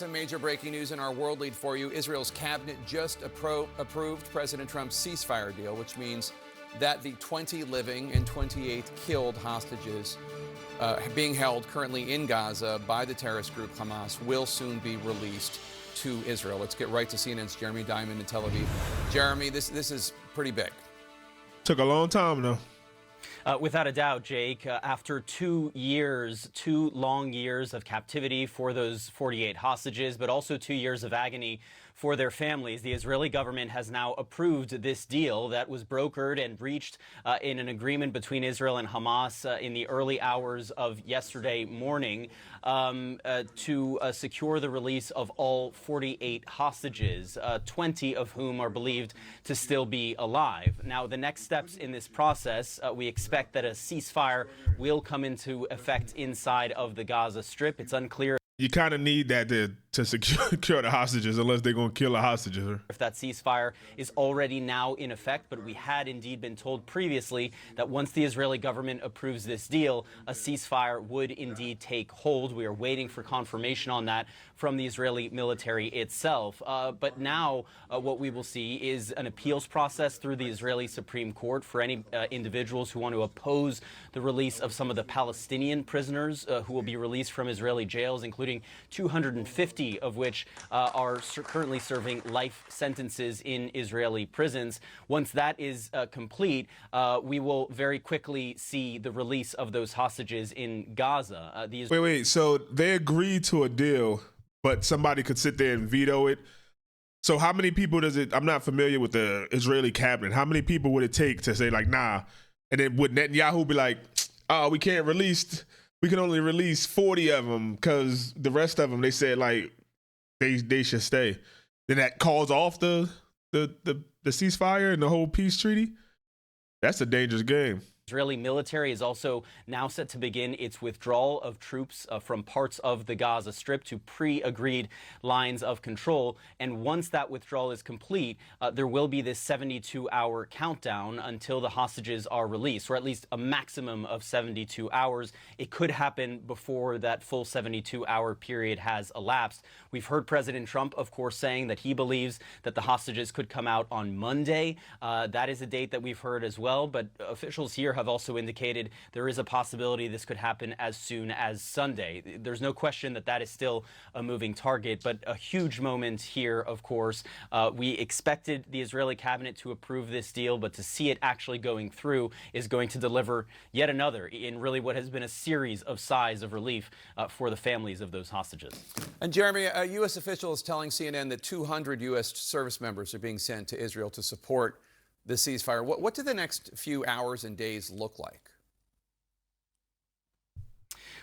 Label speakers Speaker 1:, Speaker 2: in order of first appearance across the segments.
Speaker 1: Some major breaking news in our world lead for you. Israel's cabinet just approved President Trump's ceasefire deal, which means that the 20 living and 28 killed hostages being held currently in Gaza by the terrorist group Hamas will soon be released to Israel. Let's get right to CNN's Jeremy Diamond in Tel Aviv. Jeremy, this is pretty big.
Speaker 2: Took a long time, though.
Speaker 3: Without a doubt, Jake, after 2 long years of captivity for those 48 hostages, but also 2 years of agony for their families, the Israeli government has now approved this deal that was brokered and reached in an agreement between Israel and Hamas in the early hours of yesterday morning to secure the release of all 48 hostages, 20 of whom are believed to still be alive. Now, the next steps in this process, we expect that a ceasefire will come into effect inside of the Gaza Strip. It's unclear.
Speaker 2: You kind of need that to secure the hostages, unless they're going to kill the hostages.
Speaker 3: If that ceasefire is already now in effect, but we had indeed been told previously that once the Israeli government approves this deal, a ceasefire would indeed take hold. We are waiting for confirmation on that from the Israeli military itself. But now what we will see is an appeals process through the Israeli Supreme Court for any individuals who want to oppose the release of some of the Palestinian prisoners who will be released from Israeli jails, including 250 of which are currently serving life sentences in Israeli prisons. Once that is complete, we will very quickly see the release of those hostages in Gaza.
Speaker 2: Wait. So they agreed to a deal, but somebody could sit there and veto it. So how many people does it? I'm not familiar with the Israeli cabinet. How many people would it take to say like, nah? And then would Netanyahu be like, oh, we can only release 40 of them because the rest of them, they said like they should stay. Then that calls off the ceasefire and the whole peace treaty. That's a dangerous game.
Speaker 3: Israeli military is also now set to begin its withdrawal of troops from parts of the Gaza Strip to pre-agreed lines of control. And once that withdrawal is complete, there will be this 72-hour countdown until the hostages are released, or at least a maximum of 72 hours. It could happen before that full 72-hour period has elapsed. We've heard President Trump, of course, saying that he believes that the hostages could come out on Monday. That is a date that we've heard as well, but officials here have also indicated there is a possibility this could happen as soon as Sunday. There's no question that that is still a moving target, but a huge moment here, of course. We expected the Israeli cabinet to approve this deal, but to see it actually going through is going to deliver yet another in really what has been a series of sighs of relief for the families of those hostages.
Speaker 1: And Jeremy, a U.S. official is telling CNN that 200 U.S. service members are being sent to Israel to support the ceasefire. What do the next few hours and days look like?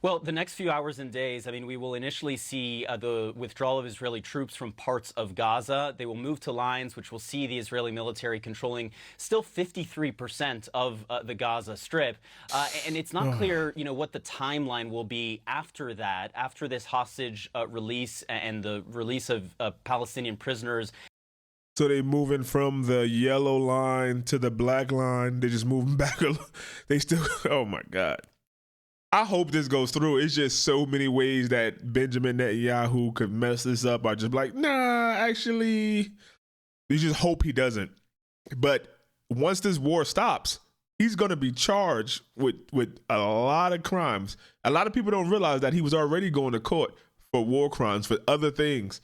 Speaker 3: Well, the next few hours and days, I mean, we will initially see the withdrawal of Israeli troops from parts of Gaza. They will move to lines which will see the Israeli military controlling still 53% of the Gaza Strip. And it's not clear, what the timeline will be after that, after this hostage release and the release of Palestinian prisoners.
Speaker 2: So they moving from the yellow line to the black line. They just moving back. They still, oh my God. I hope this goes through. It's just so many ways that Benjamin Netanyahu could mess this up. I just like, nah, actually, you just hope he doesn't. But once this war stops, he's going to be charged with a lot of crimes. A lot of people don't realize that he was already going to court for war crimes, for other things.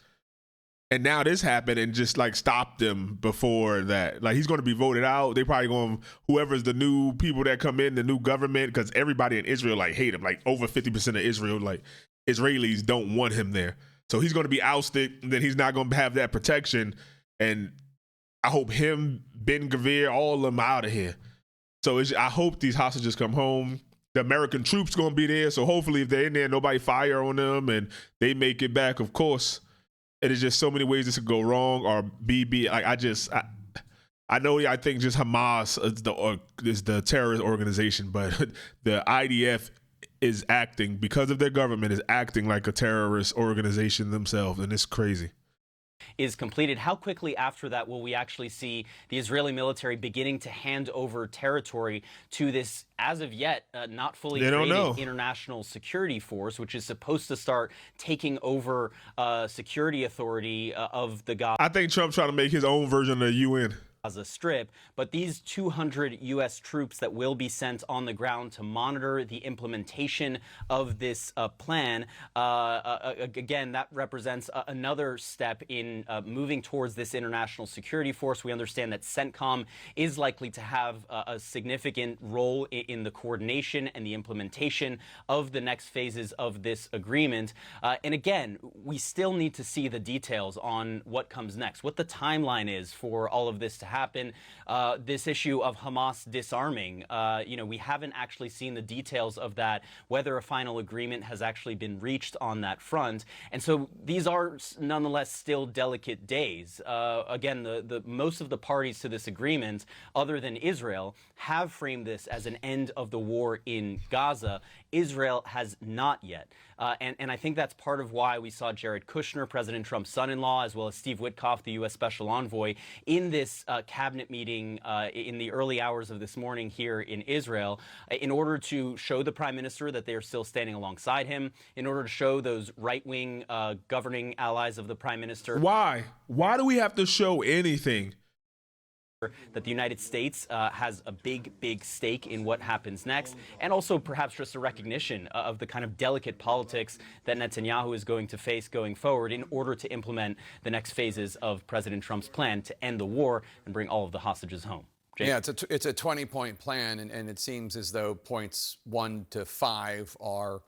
Speaker 2: And now this happened and just like stopped them before that. Like he's going to be voted out. They probably going, whoever's the new people that come in, the new government, because everybody in Israel like hate him. Like over 50% of Israel, like Israelis don't want him there. So he's going to be ousted. And then he's not going to have that protection. And I hope him, Ben Gvir, all of them out of here. So I hope these hostages come home. The American troops going to be there. So hopefully if they're in there, nobody fire on them and they make it back, of course. It is just so many ways this could go wrong or be like I think just Hamas is the terrorist organization, but the IDF is acting because of their government is acting like a terrorist organization themselves, and it's crazy.
Speaker 3: is completed, how quickly after that will we actually see the Israeli military beginning to hand over territory to this, as of yet, not fully created international security force, which is supposed to start taking over security authority of the Gaza?
Speaker 2: I think Trump's trying to make his own version of the UN.
Speaker 3: Gaza Strip, but these 200 U.S. troops that will be sent on the ground to monitor the implementation of this plan, again, that represents another step in moving towards this international security force. We understand that CENTCOM is likely to have a significant role in the coordination and the implementation of the next phases of this agreement. And again, we still need to see the details on what comes next, what the timeline is for all of this to happen. This issue of Hamas disarming, we haven't actually seen the details of that, whether a final agreement has actually been reached on that front. And so these are nonetheless still delicate days. Again, the most of the parties to this agreement, other than Israel, have framed this as an end of the war in Gaza. Israel has not yet. And I think that's part of why we saw Jared Kushner, President Trump's son-in-law, as well as Steve Witkoff, the U.S. Special Envoy, in this cabinet meeting in the early hours of this morning here in Israel, in order to show the prime minister that they are still standing alongside him, in order to show those right-wing governing allies of the prime minister.
Speaker 2: Why? Why do we have to show anything?
Speaker 3: That the United States has a big stake in what happens next, and also perhaps just a recognition of the kind of delicate politics that Netanyahu is going to face going forward in order to implement the next phases of President Trump's plan to end the war and bring all of the hostages home. Jake?
Speaker 1: Yeah, it's a 20-point plan, and it seems as though points 1 to 5 are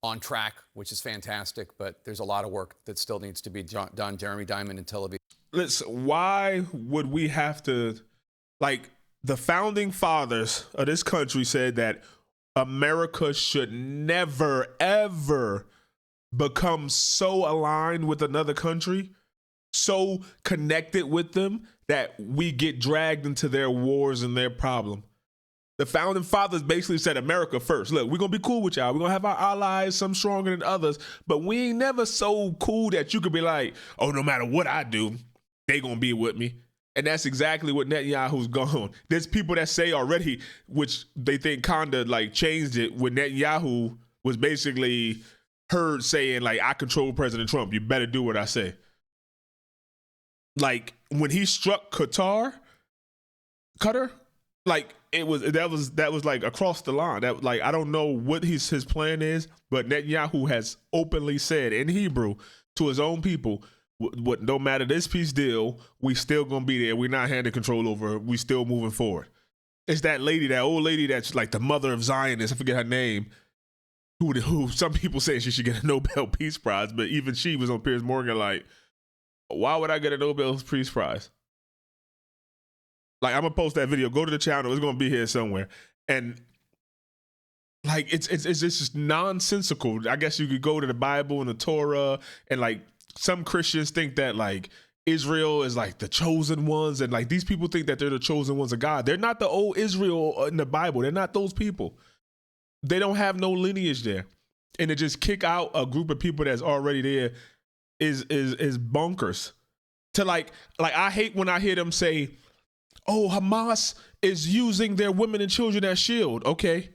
Speaker 1: on track, which is fantastic, but there's a lot of work that still needs to be done. Jeremy Diamond in Tel Aviv.
Speaker 2: Listen, why would we have to, like, the founding fathers of this country said that America should never, ever become so aligned with another country, so connected with them that we get dragged into their wars and their problem. The founding fathers basically said America first. Look, we're going to be cool with y'all. We're going to have our allies, some stronger than others, but we ain't never so cool that you could be like, oh, no matter what I do, they gonna be with me. And that's exactly what Netanyahu's gone. There's people that say already, which they think kinda like changed it, when Netanyahu was basically heard saying, like, I control President Trump, you better do what I say. Like when he struck Qatar, like that was like across the line. That, like, I don't know what his plan is, but Netanyahu has openly said in Hebrew to his own people, what, no matter this peace deal, we still gonna be there. We're not handing control over. We still moving forward. It's that lady, that old lady that's like the mother of Zionists. I forget her name. Who some people say she should get a Nobel Peace Prize, but even she was on Piers Morgan like, why would I get a Nobel Peace Prize? Like, I'm gonna post that video. Go to the channel. It's gonna be here somewhere. And like, it's just nonsensical. I guess you could go to the Bible and the Torah, and like, some Christians think that like Israel is like the chosen ones, and like these people think that they're the chosen ones of God. They're not the old Israel in the Bible. They're not those people. They don't have no lineage there. And to just kick out a group of people that's already there is bonkers. To like I hate when I hear them say, oh, Hamas is using their women and children as shield. Okay.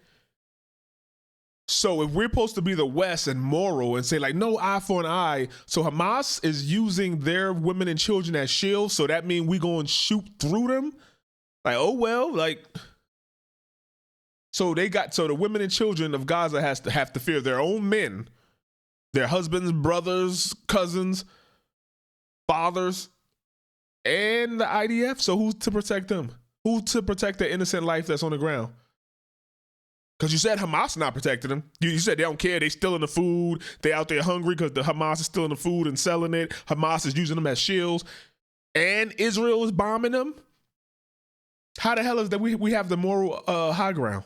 Speaker 2: So if we're supposed to be the West and moral and say like, no eye for an eye, so Hamas is using their women and children as shields, so that means we going to shoot through them? Like, oh, well, like, so the women and children of Gaza have to fear their own men, their husbands, brothers, cousins, fathers, and the IDF. So who's to protect them? Who's to protect the innocent life that's on the ground? Because you said Hamas not protecting them. You said they don't care. They stealing the food. They out there hungry because the Hamas is stealing the food and selling it. Hamas is using them as shields. And Israel is bombing them. How the hell is that we have the moral high ground?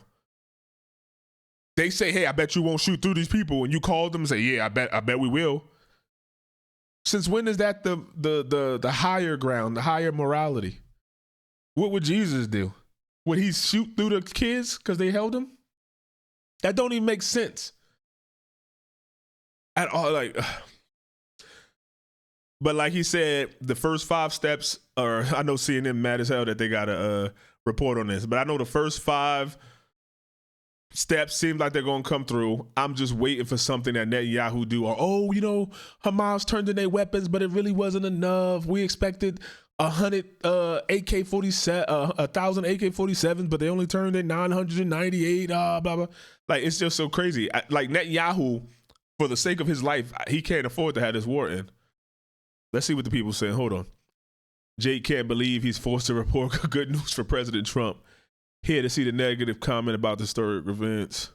Speaker 2: They say, hey, I bet you won't shoot through these people. And you call them and say, yeah, I bet we will. Since when is that the higher ground, the higher morality? What would Jesus do? Would he shoot through the kids because they held him? That don't even make sense at all. Like, But like he said, the first 5 steps are, I know CNN mad as hell that they got to report on this, but I know the first 5 steps seem like they're going to come through. I'm just waiting for something that Netanyahu do, or, Hamas turned in their weapons, but it really wasn't enough. We expected 100 AK-47, 1,000 AK-47s, but they only turned in 998, blah, blah. Like, it's just so crazy. Like, Netanyahu, for the sake of his life, he can't afford to have this war in. Let's see what the people saying. Hold on. Jake can't believe he's forced to report good news for President Trump. Here to see the negative comment about the historic events.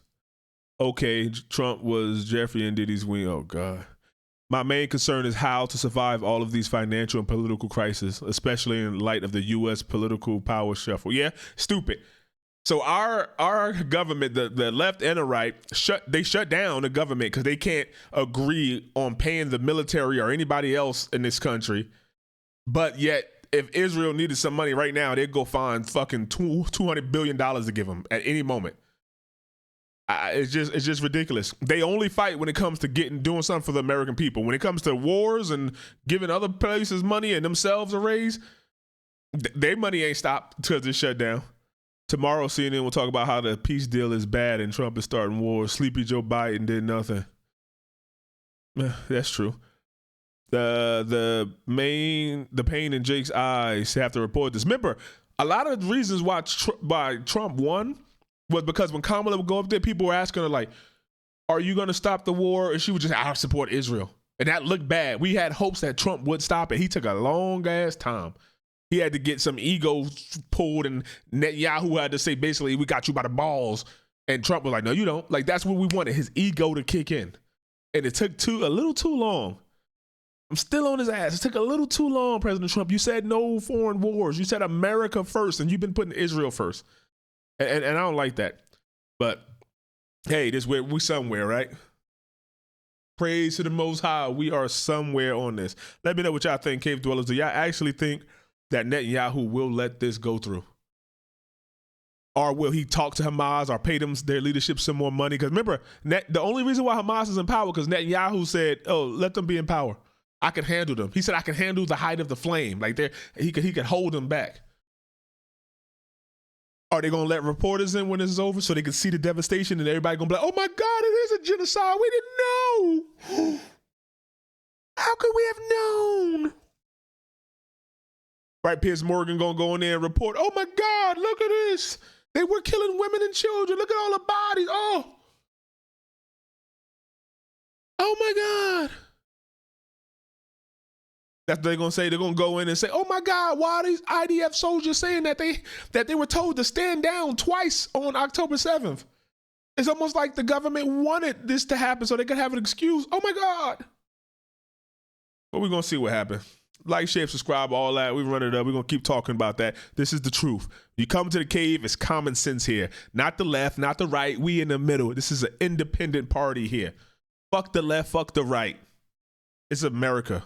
Speaker 2: Okay, Trump was Jeffrey and Diddy's wing. Oh, God. My main concern is how to survive all of these financial and political crises, especially in light of the U.S. political power shuffle. Yeah, stupid. So our government, the left and the right, shut down the government because they can't agree on paying the military or anybody else in this country. But yet, if Israel needed some money right now, they'd go find fucking $200 billion to give them at any moment. It's just ridiculous. They only fight when it comes to doing something for the American people. When it comes to wars and giving other places money and themselves a raise, their money ain't stopped because it's shut down. Tomorrow, CNN will talk about how the peace deal is bad and Trump is starting wars. Sleepy Joe Biden did nothing. That's true. The pain in Jake's eyes have to report this. Remember, a lot of the reasons why Trump won was because when Kamala would go up there, people were asking her, like, are you going to stop the war? And she would just, I support Israel. And that looked bad. We had hopes that Trump would stop it. He took a long ass time. He had to get some ego pulled, and Netanyahu had to say, basically, we got you by the balls. And Trump was like, no, you don't. Like, that's what we wanted, his ego to kick in. And it took a little too long. I'm still on his ass. It took a little too long, President Trump. You said no foreign wars. You said America first, and you've been putting Israel first. And I don't like that. But, hey, we somewhere, right? Praise to the Most High. We are somewhere on this. Let me know what y'all think, Cave Dwellers. Do y'all actually think that Netanyahu will let this go through? Or will he talk to Hamas or pay them their leadership some more money? Because remember, the only reason why Hamas is in power because Netanyahu said, oh, let them be in power. I can handle them. He said, I can handle the height of the flame. Like he could hold them back. Are they going to let reporters in when this is over so they can see the devastation and everybody going to be like, oh my God, it is a genocide. We didn't know. How could we have known? Right, Piers Morgan going to go in there and report, oh my God, look at this. They were killing women and children. Look at all the bodies. Oh my God. That's what they're going to say. They're going to go in and say, oh my God, why are these IDF soldiers saying that they were told to stand down twice on October 7th? It's almost like the government wanted this to happen so they could have an excuse. Oh my God. But we're going to see what happens. Like, share, subscribe, all that. We run it up. We're going to keep talking about that. This is the truth. You come to the cave, it's common sense here. Not the left, not the right. We in the middle. This is an independent party here. Fuck the left, fuck the right. It's America.